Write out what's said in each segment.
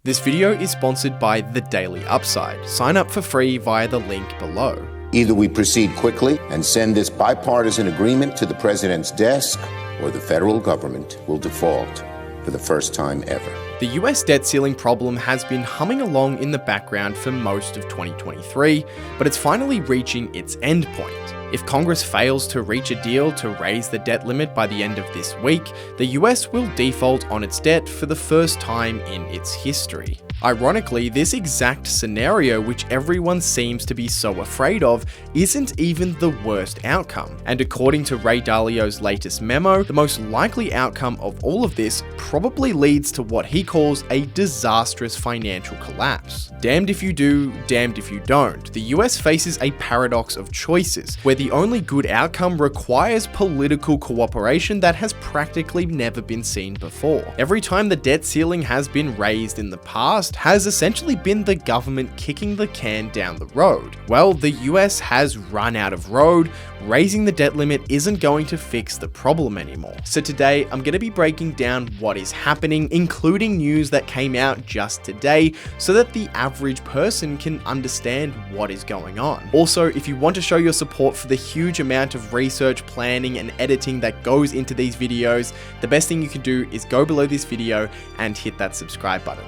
This video is sponsored by The Daily Upside. Sign up for free via the link below. Either we proceed quickly and send this bipartisan agreement to the president's desk, or the federal government will default for the first time ever. The U.S. debt ceiling problem has been humming along in the background for most of 2023, but it's finally reaching its endpoint. If Congress fails to reach a deal to raise the debt limit by the end of this week, the US will default on its debt for the first time in its history. Ironically, this exact scenario, which everyone seems to be so afraid of, isn't even the worst outcome. And according to Ray Dalio's latest memo, the most likely outcome of all of this probably leads to what he calls a disastrous financial collapse. Damned if you do, damned if you don't. The US faces a paradox of choices, where the only good outcome requires political cooperation that has practically never been seen before. Every time the debt ceiling has been raised in the past has essentially been the government kicking the can down the road. Well, the US has run out of road. Raising the debt limit isn't going to fix the problem anymore. So today, I'm going to be breaking down what is happening, including news that came out just today, so that the average person can understand what is going on. Also, if you want to show your support for the huge amount of research, planning, and editing that goes into these videos, the best thing you can do is go below this video and hit that subscribe button.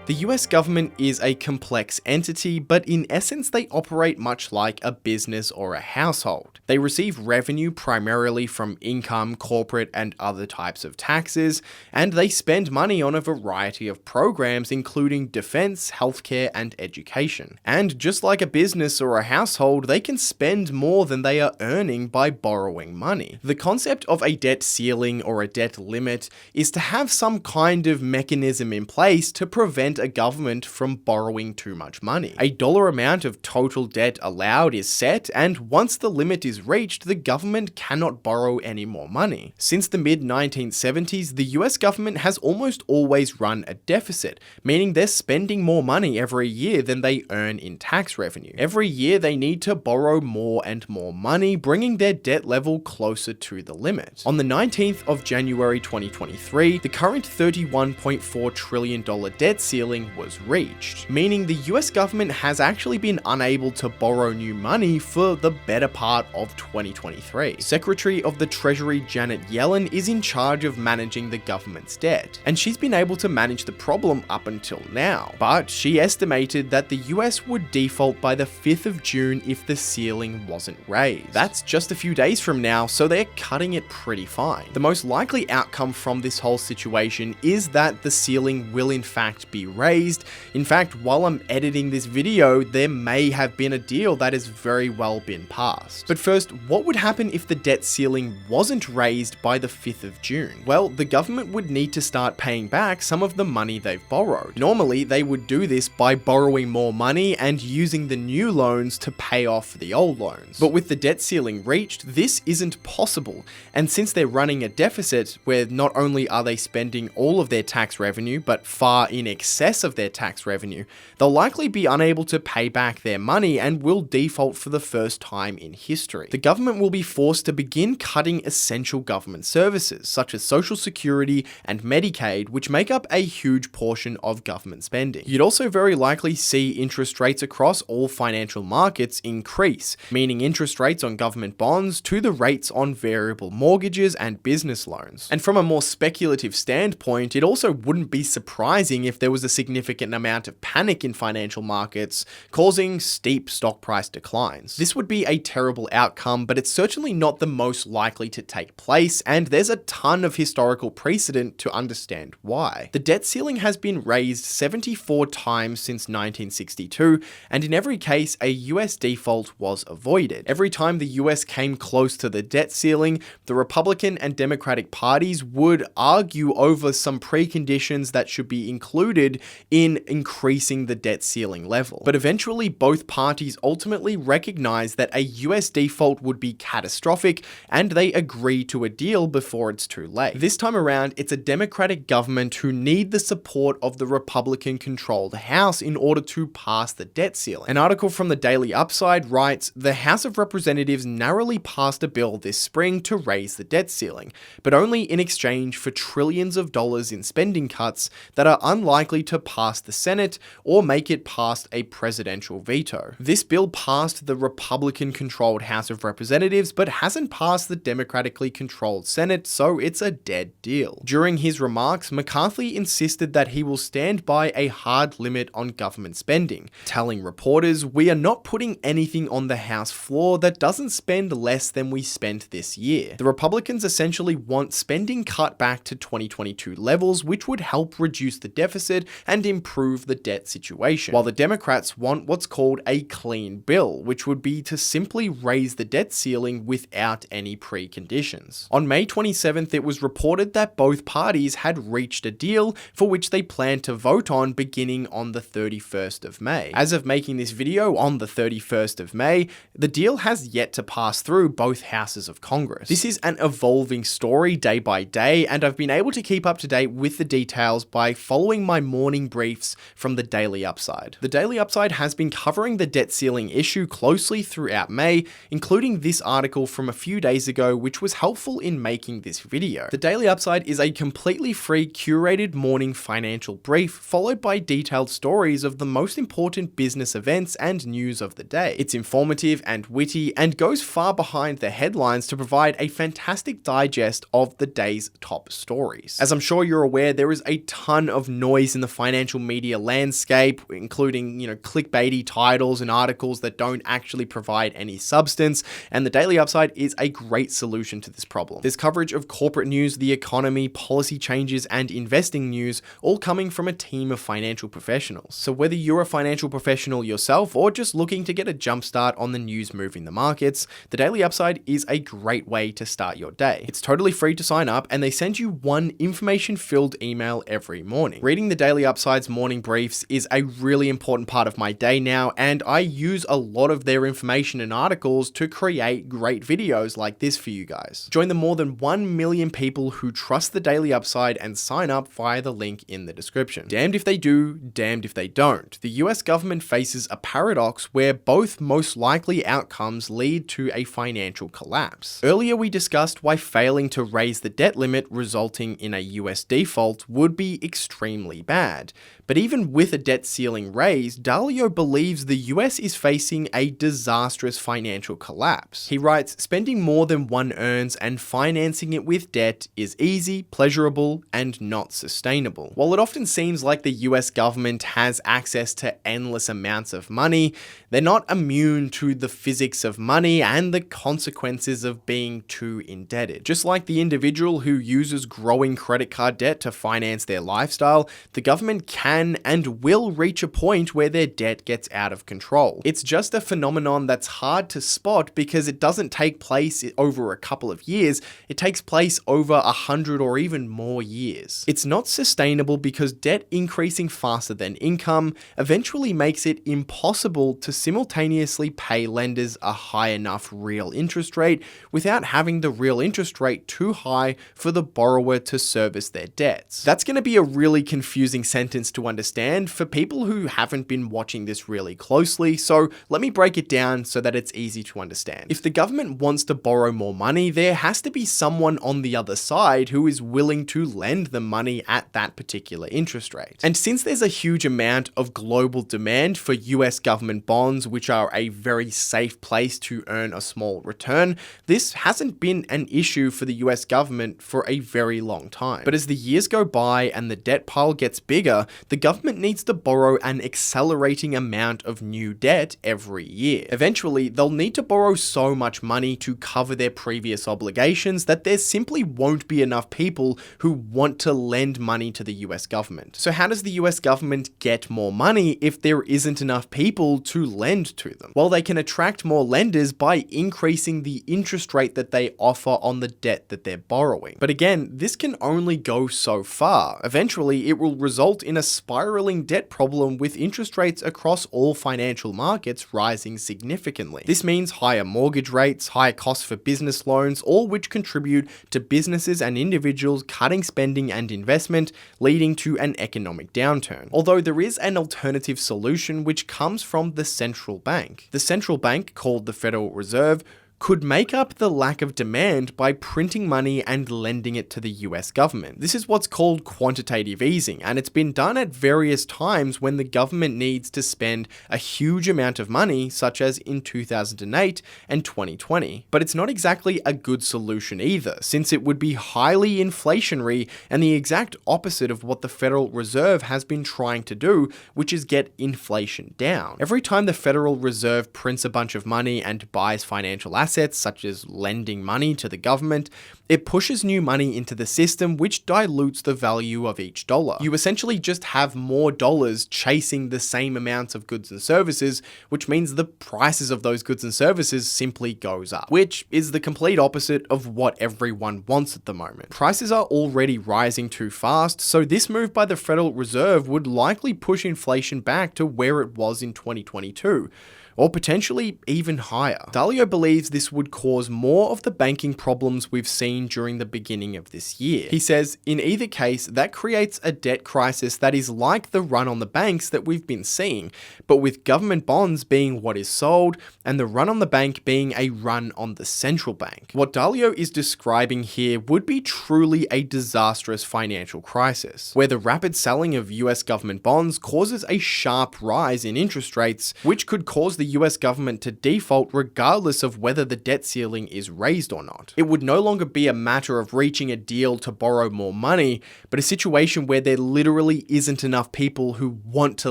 The US government is a complex entity, but in essence they operate much like a business or a household. They receive revenue primarily from income, corporate, and other types of taxes, and they spend money on a variety of programs including defense, healthcare, and education. And just like a business or a household, they can spend more than they are earning by borrowing money. The concept of a debt ceiling or a debt limit is to have some kind of mechanism in place to prevent a government from borrowing too much money. A dollar amount of total debt allowed is set, and once the limit is reached, the government cannot borrow any more money. Since the mid-1970s, the US government has almost always run a deficit, meaning they're spending more money every year than they earn in tax revenue. Every year they need to borrow more and more money, bringing their debt level closer to the limit. On the 19th of January 2023, the current $31.4 trillion debt ceiling was reached, meaning the US government has actually been unable to borrow new money for the better part of 2023. Secretary of the Treasury Janet Yellen is in charge of managing the government's debt, and she's been able to manage the problem up until now, but she estimated that the US would default by the 5th of June if the ceiling wasn't raised. That's just a few days from now, so they're cutting it pretty fine. The most likely outcome from this whole situation is that the ceiling will in fact be raised. In fact, while I'm editing this video, there may have been a deal that has very well been passed. But first, what would happen if the debt ceiling wasn't raised by the 5th of June? Well, the government would need to start paying back some of the money they've borrowed. Normally, they would do this by borrowing more money and using the new loans to pay off the old loans. But with the debt ceiling reached, this isn't possible. And since they're running a deficit where not only are they spending all of their tax revenue, but far in excess of their tax revenue, they'll likely be unable to pay back their money and will default for the first time in history. The government will be forced to begin cutting essential government services, such as Social Security and Medicaid, which make up a huge portion of government spending. You'd also very likely see interest rates across all financial markets increase, meaning interest rates on government bonds to the rates on variable mortgages and business loans. And from a more speculative standpoint, it also wouldn't be surprising if there was a significant amount of panic in financial markets, causing steep stock price declines. This would be a terrible outcome, but it's certainly not the most likely to take place, and there's a ton of historical precedent to understand why. The debt ceiling has been raised 74 times since 1962, and in every case, a US default was avoided. Every time the US came close to the debt ceiling, the Republican and Democratic parties would argue over some preconditions that should be included in increasing the debt ceiling level. But eventually, both parties ultimately recognized that a US default would be catastrophic, and they agree to a deal before it's too late. This time around, it's a Democratic government who need the support of the Republican-controlled House in order to pass the debt ceiling. An article from the Daily Upside writes, "The House of Representatives narrowly passed a bill this spring to raise the debt ceiling, but only in exchange for trillions of dollars in spending cuts that are unlikely to pass the Senate or make it past a presidential veto." This bill passed the Republican-controlled House of Representatives, but hasn't passed the Democratically controlled Senate, so it's a dead deal. During his remarks, McCarthy insisted that he will stand by a hard limit on government spending, telling reporters, "We are not putting anything on the House floor that doesn't spend less than we spent this year." The Republicans essentially want spending cut back to 2022 levels, which would help reduce the deficit and improve the debt situation, while the Democrats want what's called a clean bill, which would be to simply raise the debt ceiling without any preconditions. On May 27th, it was reported that both parties had reached a deal for which they plan to vote on beginning on the 31st of May. As of making this video on the 31st of May, the deal has yet to pass through both houses of Congress. This is an evolving story day by day, and I've been able to keep up to date with the details by following my morning briefs from the Daily Upside. The Daily Upside has been covering the debt ceiling issue closely throughout May, including this article from a few days ago, which was helpful in making this video. The Daily Upside is a completely free, curated morning financial brief, followed by detailed stories of the most important business events and news of the day. It's informative and witty, and goes far behind the headlines to provide a fantastic digest of the day's top stories. As I'm sure you're aware, there is a ton of noise in the financial media landscape, including, clickbaity titles and articles that don't actually provide any substance, and the Daily Upside is a great solution to this problem. There's coverage of corporate news, the economy, policy changes, and investing news, all coming from a team of financial professionals. So whether you're a financial professional yourself or just looking to get a jumpstart on the news moving the markets, the Daily Upside is a great way to start your day. It's totally free to sign up, and they send you one information-filled email every morning. Reading the Daily Upside's morning briefs is a really important part of my day now, and I use a lot of their information and articles to create great videos like this for you guys. Join the more than 1 million people who trust the Daily Upside and sign up via the link in the description. Damned if they do, damned if they don't. The US government faces a paradox where both most likely outcomes lead to a financial collapse. Earlier we discussed why failing to raise the debt limit resulting in a US default would be extremely bad. But even with a debt ceiling raised, Dalio believes the US is facing a disastrous financial collapse. He writes, "Spending more than one earns and financing it with debt is easy, pleasurable, and not sustainable." While it often seems like the US government has access to endless amounts of money, they're not immune to the physics of money and the consequences of being too indebted. Just like the individual who uses growing credit card debt to finance their lifestyle, the government can and will reach a point where their debt gets out of control. It's just a phenomenon that's hard to spot because it doesn't take place over a couple of years, it takes place over 100 or even more years. It's not sustainable because debt increasing faster than income eventually makes it impossible to simultaneously pay lenders a high enough real interest rate without having the real interest rate too high for the borrower to service their debts. That's going to be a really confusing sentence to understand for people who haven't been watching this really closely, so let me break it down so that it's easy to understand. If the government wants to borrow more money, there has to be someone on the other side who is willing to lend the money at that particular interest rate. And since there's a huge amount of global demand for US government bonds, which are a very safe place to earn a small return, this hasn't been an issue for the US government for a very long time. But as the years go by and the debt pile gets bigger, the government needs to borrow an accelerating amount of new debt every year. Eventually, they'll need to borrow so much money to cover their previous obligations that there simply won't be enough people who want to lend money to the US government. So how does the US government get more money if there isn't enough people to lend to them? Well, they can attract more lenders by increasing the interest rate that they offer on the debt that they're borrowing. But again, this can only go so far. Eventually, it will result result in a spiraling debt problem with interest rates across all financial markets rising significantly. This means higher mortgage rates, higher costs for business loans, all which contribute to businesses and individuals cutting spending and investment, leading to an economic downturn. Although there is an alternative solution which comes from the central bank. The central bank, called the Federal Reserve, could make up the lack of demand by printing money and lending it to the US government. This is what's called quantitative easing, and it's been done at various times when the government needs to spend a huge amount of money, such as in 2008 and 2020. But it's not exactly a good solution either, since it would be highly inflationary and the exact opposite of what the Federal Reserve has been trying to do, which is get inflation down. Every time the Federal Reserve prints a bunch of money and buys financial assets, such as lending money to the government, it pushes new money into the system, which dilutes the value of each dollar. You essentially just have more dollars chasing the same amounts of goods and services, which means the prices of those goods and services simply goes up, which is the complete opposite of what everyone wants at the moment. Prices are already rising too fast, so this move by the Federal Reserve would likely push inflation back to where it was in 2022. Or potentially even higher. Dalio believes this would cause more of the banking problems we've seen during the beginning of this year. He says, in either case, that creates a debt crisis that is like the run on the banks that we've been seeing, but with government bonds being what is sold, and the run on the bank being a run on the central bank. What Dalio is describing here would be truly a disastrous financial crisis, where the rapid selling of US government bonds causes a sharp rise in interest rates, which could cause the US government to default regardless of whether the debt ceiling is raised or not. It would no longer be a matter of reaching a deal to borrow more money, but a situation where there literally isn't enough people who want to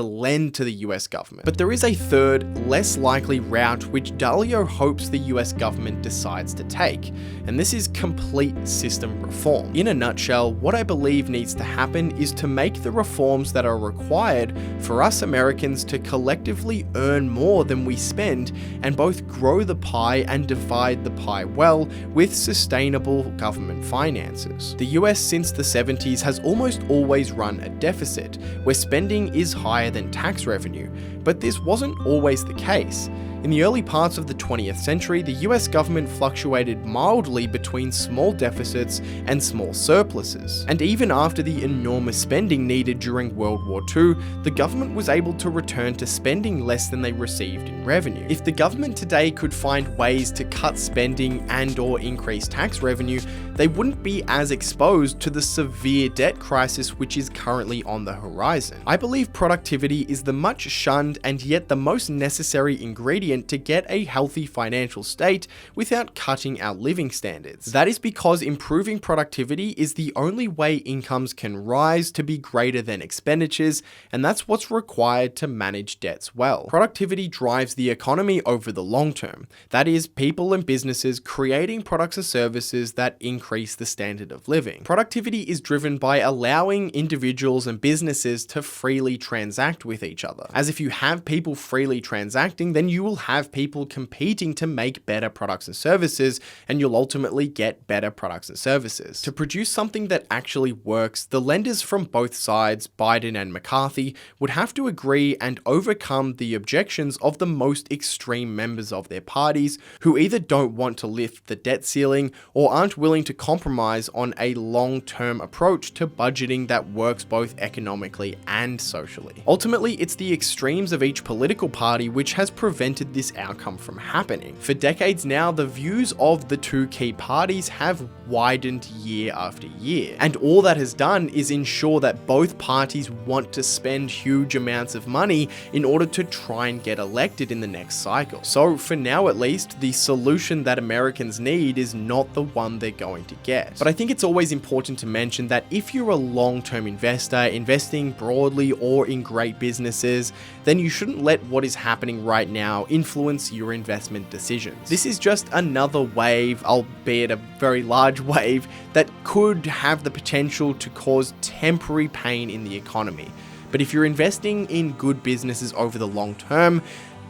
lend to the US government. But there is a third, less likely route which Dalio hopes the US government decides to take, and this is complete system reform. In a nutshell, what I believe needs to happen is to make the reforms that are required for us Americans to collectively earn more than we spend, and both grow the pie and divide the pie well with sustainable government finances. The US since the 70s has almost always run a deficit, where spending is higher than tax revenue, but this wasn't always the case. In the early parts of the 20th century, the US government fluctuated mildly between small deficits and small surpluses. And even after the enormous spending needed during World War II, the government was able to return to spending less than they received in revenue. If the government today could find ways to cut spending and/or increase tax revenue, they wouldn't be as exposed to the severe debt crisis which is currently on the horizon. I believe productivity is the much shunned and yet the most necessary ingredient to get a healthy financial state without cutting our living standards. That is because improving productivity is the only way incomes can rise to be greater than expenditures, and that's what's required to manage debts well. Productivity drives the economy over the long term. That is, people and businesses creating products or services that increase the standard of living. Productivity is driven by allowing individuals and businesses to freely transact with each other. As if you have people freely transacting, then you will have people competing to make better products and services, and you'll ultimately get better products and services. To produce something that actually works, the lenders from both sides, Biden and McCarthy, would have to agree and overcome the objections of the most extreme members of their parties, who either don't want to lift the debt ceiling or aren't willing to compromise on a long-term approach to budgeting that works both economically and socially. Ultimately, it's the extremes of each political party which has prevented this outcome from happening. For decades now, the views of the two key parties have widened year after year, and all that has done is ensure that both parties want to spend huge amounts of money in order to try and get elected in the next cycle. So for now at least, the solution that Americans need is not the one they're going to get. But I think it's always important to mention that if you're a long-term investor, investing broadly or in great businesses, then you shouldn't let what is happening right now influence your investment decisions. This is just another wave, albeit a very large wave, that could have the potential to cause temporary pain in the economy. But if you're investing in good businesses over the long term,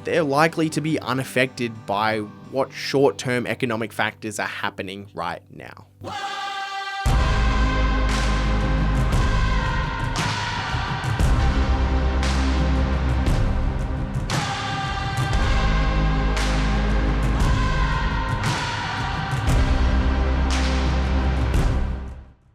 they're likely to be unaffected by what short-term economic factors are happening right now.